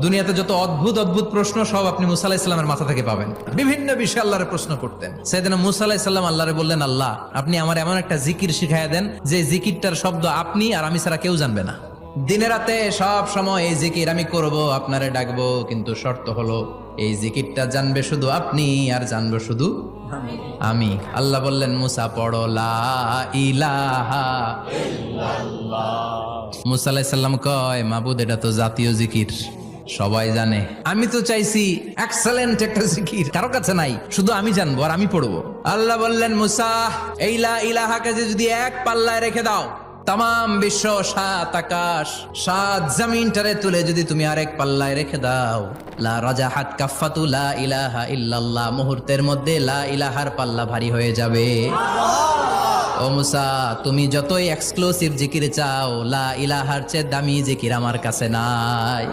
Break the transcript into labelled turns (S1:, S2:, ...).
S1: দুনিয়াতে যত অদ্ভুত অদ্ভুত প্রশ্ন সব আপনি মুসা আলাহিস সাল্লামের মাথা থেকে পাবেন। বিভিন্ন বিষয়ে আল্লাহরে প্রশ্ন করতেন। সেদিন মুসা আলাহিস সাল্লাম আল্লাহরে বললেন, আল্লাহ আপনি আমার এমন একটা জিকির শিখাইয়া দেন যে জিকিরটার শব্দ আপনি আর আমি ছাড়া কেউ জানবে না। দিনে রাতে সব সময় এই জিকির আমি করব, আপনারে ডাকবো, কিন্তু শর্ত হলো এই জিকিরটা জানবে শুধু আপনি আর জানবো শুধু আমি। আল্লাহ বললেন, মুসা পড়ো লা ইলাহা ইল্লাল্লাহ। মুসা আলাইহিস সালাম কয়, মাবুদ এটা তো জাতীয় জিকির, সবাই জানে। আমি তো চাইছি এক্সেলেন্ট একটা জিকির, কারো কাছে নাই, শুধু আমি জানবো আর আমি পড়বো। আল্লাহ বললেন, মুসা এই লা ইলাহাকে যদি এক পাল্লায় রেখে দাও, তাম বিশ্ব, সাত আকাশ, সাত জমিনটারে তুলে যদি তুমি আরেক পাল্লায় রেখে দাও, লা রাজাহাত কাফাতু লা ইলাহা ইল্লাল্লাহ, মুহূর্তের মধ্যে লা ইলাহার পাল্লা ভারী হয়ে যাবে। ও মুসা, তুমি যতই এক্সক্লুসিভ জিকির চাও, লা ইলাহার চেয়ে দামি জিকির আমার কাছে নাই।